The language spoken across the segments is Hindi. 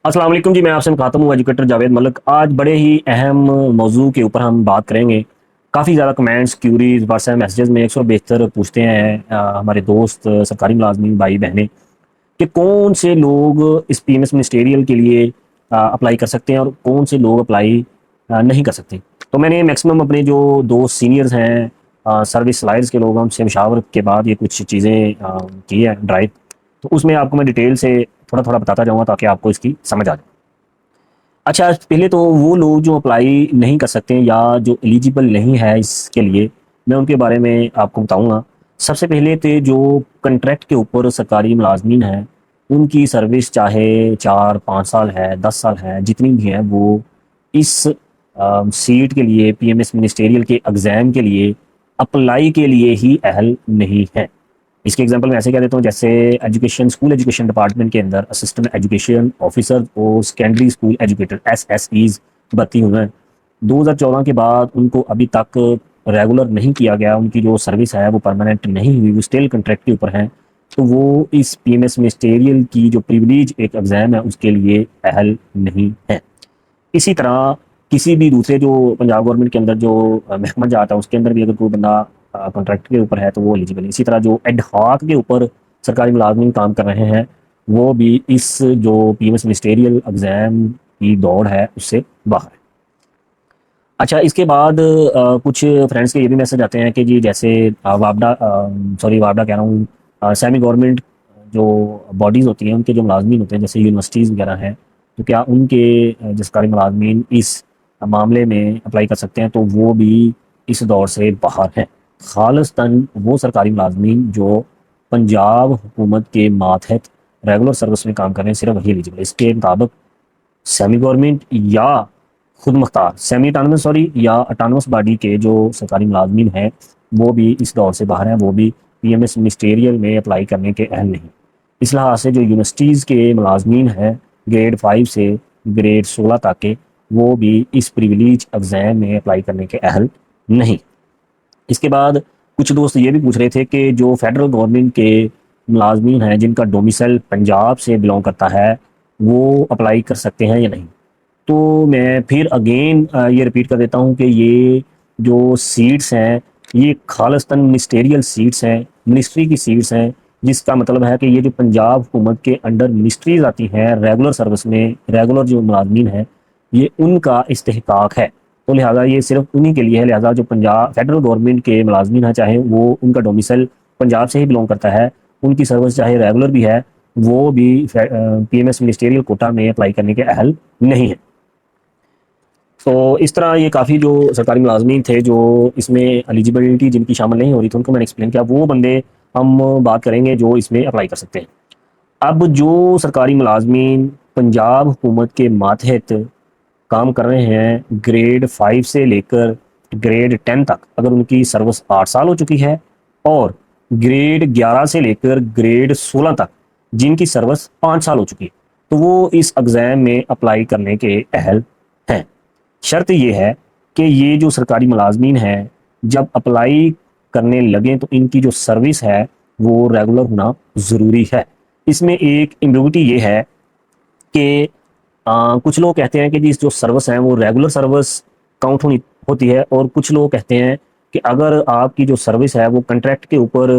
अस्सलाम वालेकुम जी। मैं आपसे मुखातब हूँ एजुकेटर जावेद मलिक। आज बड़े ही अहम मौजू के ऊपर हम बात करेंगे। काफ़ी ज़्यादा कमेंट्स क्यूरीज व्हाट्सएप मैसेजेस में 172 पूछते हैं हमारे दोस्त सरकारी मुलाजमीन भाई बहनें कि कौन से लोग इस पीएमएस मिनिस्टेरियल के लिए अप्लाई कर सकते हैं और कौन से लोग अप्लाई नहीं कर सकते। तो मैंने मैक्सिमम अपने जो दोस्त सीनियर्स हैं सर्विस लाइन्स के लोग हैं उनसे मशावरत के बाद ये कुछ चीज़ें की है ड्राइव। तो उसमें आपको मैं डिटेल से थोड़ा थोड़ा बताता जाऊँगा ताकि आपको इसकी समझ आ जाए। अच्छा, पहले तो वो लोग जो अप्लाई नहीं कर सकते या जो एलिजिबल नहीं है इसके लिए, मैं उनके बारे में आपको बताऊँगा। सबसे पहले तो जो कॉन्ट्रैक्ट के ऊपर सरकारी मुलाज़मीन हैं, उनकी सर्विस चाहे 4-5 साल है, 10 साल है, जितनी भी है वो इस सीट के लिए पीएमएस मिनिस्टेरियल के एग्ज़ाम के लिए अप्लाई के लिए ही अहल नहीं है। इसके एग्जांपल मैं ऐसे कह देता हूँ, जैसे एजुकेशन स्कूल एजुकेशन डिपार्टमेंट के अंदर असिस्टेंट एजुकेशन ऑफिसर और सेकेंडरी स्कूल एजुकेटर एसएसईज भर्ती हुए हैं। 2014 के बाद उनको अभी तक रेगुलर नहीं किया गया, उनकी जो सर्विस है वो परमानेंट नहीं हुई, वो स्टिल कंट्रैक्ट के ऊपर हैं। तो वो इस पीएमएस मिनिस्टेरियल की जो प्रिविलेज एक एग्ज़ाम है उसके लिए अहल नहीं है। इसी तरह किसी भी दूसरे जो पंजाब गवर्नमेंट के अंदर जो महकमा जाता है उसके अंदर भी अगर कोई बंदा कॉन्ट्रैक्ट के ऊपर है तो वो एलिजिबल है। इसी तरह जो एडहॉक के ऊपर सरकारी मुलाजमीन काम कर रहे हैं वो भी इस जो पीएमएस मिनिस्टेरियल एग्ज़ाम की दौड़ है उससे बाहर है। अच्छा, इसके बाद कुछ फ्रेंड्स के ये भी मैसेज आते हैं कि जी जैसे वापडा सॉरी वापडा कह रहा हूँ, सेमी गवर्नमेंट जो बॉडीज़ होती हैं उनके जो मुलाजमीन होते हैं जैसे यूनिवर्सिटीज़ वगैरह हैं, तो क्या उनके जो सरकारी मुलाजमीन इस मामले में अप्लाई कर सकते हैं? तो वो भी इस दौर से बाहर हैं। खालिस्तान वो सरकारी मुलाजमीन जो पंजाब हुकूमत के मातहत रेगुलर सर्विस में काम कर रहे हैं सिर्फ वही एलिजिबल है। इसके मुताबिक सेमी गवर्नमेंट या खुद मुख्तार सेमी अटानमस सॉरी या अटानमस बॉडी के जो सरकारी मुलाजमीन हैं वो भी इस दौर से बाहर हैं, वो भी पीएमएस मिनिस्टेरियल में अप्लाई करने के अहल नहीं। इस लिहाज से जो यूनिवर्सिटीज़ के मुलाजमीन हैं ग्रेड 5 से ग्रेड 16 तक के, वो भी इस प्रिविलेज एग्ज़ाम में अप्लाई करने के अहल नहीं। इसके बाद कुछ दोस्त ये भी पूछ रहे थे कि जो फेडरल गवर्नमेंट के मुलाजमीन हैं जिनका डोमिसाइल पंजाब से बिलोंग करता है वो अप्लाई कर सकते हैं या नहीं। तो मैं फिर अगेन ये रिपीट कर देता हूँ कि ये जो सीट्स हैं ये खालिस्तान मिनिस्टेरियल सीट्स हैं, मिनिस्ट्री की सीट्स हैं, जिसका मतलब है कि ये जो पंजाब हुकूमत के अंडर मिनिस्ट्रीज आती हैं रेगुलर सर्विस में, रेगुलर जो मुलाजमीन हैं ये उनका इस्तेहकाक है। तो लिहाजा ये सिर्फ उन्हीं के लिए है। लिहाजा जो पंजाब फेडरल गवर्नमेंट के मुलाजमीन हैं चाहे वो उनका डोमिसाइल पंजाब से ही बिलोंग करता है, उनकी सर्विस चाहे रेगुलर भी है, वो भी पीएमएस मिनिस्टेरियल कोटा में अप्लाई करने के अहल नहीं है। तो इस तरह ये काफ़ी जो सरकारी मुलाजमीन थे जो इसमें एलिजिबिलिटी जिनकी शामिल नहीं हो रही थी उनको मैंने एक्सप्लेन किया, वो बंदे हम बात करेंगे जो इसमें अप्लाई कर सकते हैं। अब जो सरकारी मुलाजमीन पंजाब हुकूमत के मातहत काम कर रहे हैं ग्रेड 5 से लेकर ग्रेड 10 तक, अगर उनकी सर्विस 8 साल हो चुकी है और ग्रेड 11 से लेकर ग्रेड 16 तक जिनकी सर्विस 5 साल हो चुकी है, तो वो इस एग्ज़ाम में अप्लाई करने के अहल हैं। शर्त ये है कि ये जो सरकारी मुलाजमीन हैं जब अप्लाई करने लगें तो इनकी जो सर्विस है वो रेगुलर होना ज़रूरी है। इसमें एक एम्बिग्युइटी ये है कि कुछ लोग कहते हैं कि जी जो सर्विस है वो रेगुलर सर्विस काउंट होनी होती है, और कुछ लोग कहते हैं कि अगर आपकी जो सर्विस है वो कॉन्ट्रैक्ट के ऊपर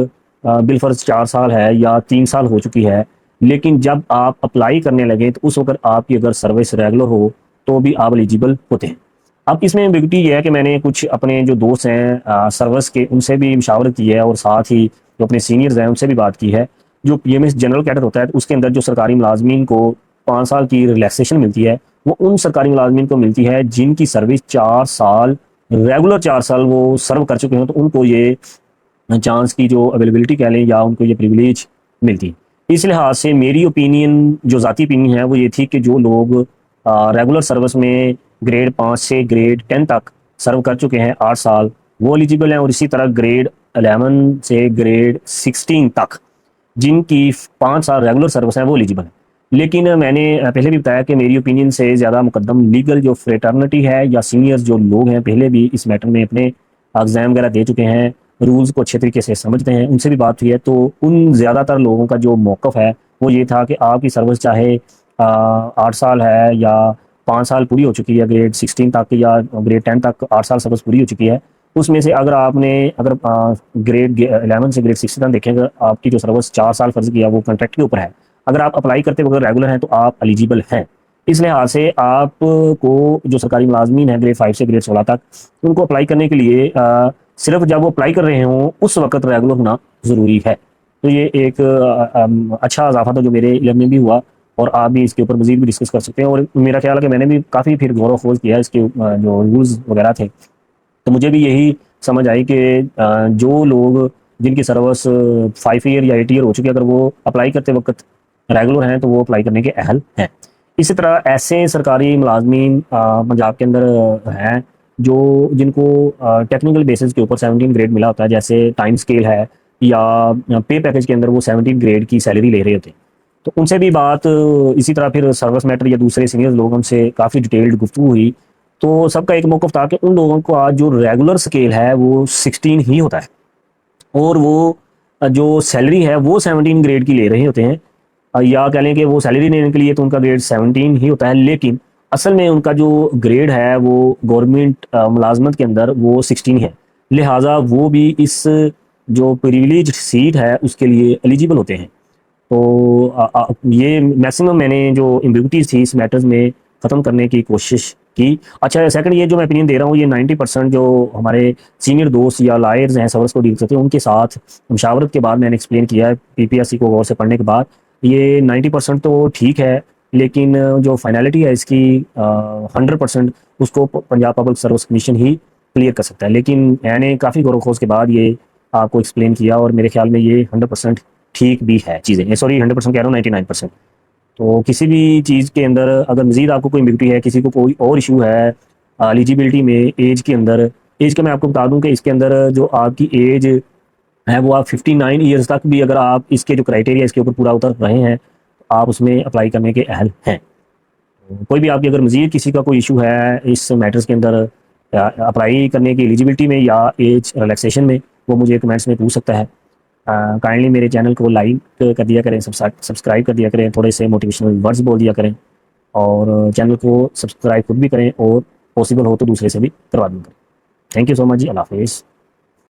बिलफर्ज 4 साल है या 3 साल हो चुकी है, लेकिन जब आप अप्लाई करने लगे तो उस वक्त आपकी अगर सर्विस रेगुलर हो तो भी आप एलिजिबल होते हैं। अब इसमें एम्बिग्युइटी ये है कि मैंने कुछ अपने जो दोस्त हैं सर्विस के उनसे भी मशावरत की है और साथ ही जो अपने सीनियर्स हैं उनसे भी बात की है। जो पीएमएस जनरल कैडर होता है तो उसके अंदर जो सरकारी मुलाजमीन को 5 साल की रिलैक्सेशन मिलती है वो उन सरकारी मुलाजमीन को मिलती है जिनकी सर्विस 4 साल रेगुलर 4 साल वो सर्व कर चुके हैं, तो उनको ये चांस की जो अवेलेबिलिटी कह लें या उनको ये प्रिविलेज मिलती है। इस लिहाज से मेरी ओपिनियन जो ज़ाती ओपिनियन है वो ये थी कि जो लोग रेगुलर सर्विस में ग्रेड 5 से ग्रेड 10 तक सर्व कर चुके हैं 8 साल वो एलिजिबल हैं, और इसी तरह ग्रेड 11 से ग्रेड 16 तक जिनकी 5 साल रेगुलर सर्विस है वो एलिजिबल है। लेकिन मैंने पहले भी बताया कि मेरी ओपिनियन से ज़्यादा मुकद्दम लीगल जो फ्रेटर्निटी है या सीनियर्स जो लोग हैं पहले भी इस मैटर में अपने एग्ज़ाम वगैरह दे चुके हैं, रूल्स को अच्छे तरीके से समझते हैं, उनसे भी बात हुई है। तो उन ज़्यादातर लोगों का जो मौक़िफ़ है वो ये था कि आपकी सर्विस चाहे 8 साल है या 5 साल पूरी हो चुकी है, ग्रेड 16 तक या ग्रेड 10 तक 8 साल सर्विस पूरी हो चुकी है, उसमें से अगर आपने अगर ग्रेड 11 से ग्रेड 16 तक देखें, अगर आपकी जो सर्विस 4 साल फर्ज किया वो कॉन्ट्रैक्ट के ऊपर है, अगर आप अप्लाई करते वक्त रेगुलर हैं तो आप एलिजिबल हैं। इस लिहाज से आपको जो सरकारी मुलाजमीन है ग्रेड 5 से ग्रेड 16 तक, उनको अप्लाई करने के लिए सिर्फ जब वो अप्लाई कर रहे हों उस वक्त रेगुलर होना ज़रूरी है। तो ये एक अच्छा इजाफा था जो मेरे इल्म में भी हुआ, और आप भी इसके ऊपर मजीद भी डिस्कस कर सकते हैं। और मेरा ख्याल है कि मैंने भी काफ़ी फिर गौर व खोज किया इसके जो रूल्स वगैरह थे, तो मुझे भी यही समझ आई कि जो लोग जिनकी सर्विस 5 ईयर या 8 ईयर हो चुकी है, अगर वो अप्लाई करते वक्त रेगुलर हैं तो वो अप्लाई करने के अहल हैं। इसी तरह ऐसे सरकारी मुलाजमीन पंजाब के अंदर हैं जो जिनको टेक्निकल बेसिस के ऊपर 17 ग्रेड मिला होता है, जैसे टाइम स्केल है या पे पैकेज के अंदर वो 17 ग्रेड की सैलरी ले रहे होते हैं। तो उनसे भी बात इसी तरह फिर सर्विस मैटर या दूसरे सीनियर लोग उनसे काफ़ी डिटेल्ड गुफ्तगू हुई, तो सबका एक मौक़िफ़ था कि उन लोगों को आज जो रेगुलर स्केल है वो 16 ही होता है, और वो जो सैलरी है वो 17 ग्रेड की ले रहे होते हैं, या कह लें कि वो सैलरी लेने के लिए तो उनका ग्रेड 17 ही होता है, लेकिन असल में उनका जो ग्रेड है वो गवर्नमेंट मुलाजमत के अंदर वो 16 है। लिहाजा वो भी इस जो प्रिविलेज सीट है उसके लिए एलिजिबल होते हैं। तो ये मैक्सिमम मैंने जो एम्बिग्यूटीज थी इस मैटर्स में ख़त्म करने की कोशिश की। अच्छा, सेकंड ये जो मैं ओपिनियन दे रहा हूँ, ये 90% जो हमारे सीनियर दोस्त या लायर्स हैं सर्विस को डील करते हैं उनके साथ मशावरत के बाद मैंने एक्सप्लेन किया है, पीपीएससी को गौर से पढ़ने के बाद। ये 90% तो ठीक है, लेकिन जो फाइनलिटी है इसकी 100% उसको पंजाब पब्लिक सर्विस कमीशन ही क्लियर कर सकता है। लेकिन मैंने काफ़ी गौर खोज के बाद ये आपको एक्सप्लेन किया, और मेरे ख्याल में ये 100% ठीक भी है चीज़ें, सॉरी 100% कह रहा हूँ, 99%। तो किसी भी चीज़ के अंदर अगर मज़ीद आपको कोई एम्बिग्यूटी है, किसी को कोई और इशू है एलिजिबिलिटी में एज के अंदर, एज का मैं आपको बता दूं कि इसके अंदर जो आपकी एज है वो आप 59 ईयर्स तक भी अगर आप इसके जो क्राइटेरिया इसके ऊपर पूरा उतर रहे हैं, आप उसमें अप्लाई करने के अहल हैं। तो कोई भी आपकी अगर मज़ीद किसी का कोई इशू है इस मैटर्स के अंदर अप्लाई करने की एलिजिबिलिटी में या एज रिलैक्सेशन में, वो मुझे कमेंट्स में पूछ सकता है। काइंडली मेरे चैनल को लाइक कर दिया करें, सब्सक्राइब कर दिया करें, थोड़े से मोटिवेशनल वर्ड्स बोल दिया करें, और चैनल को सब्सक्राइब खुद भी करें, और पॉसिबल हो तो दूसरे से भी करवा दूँ करें। थैंक यू सो मच जी, अल्लाह हाफिज़।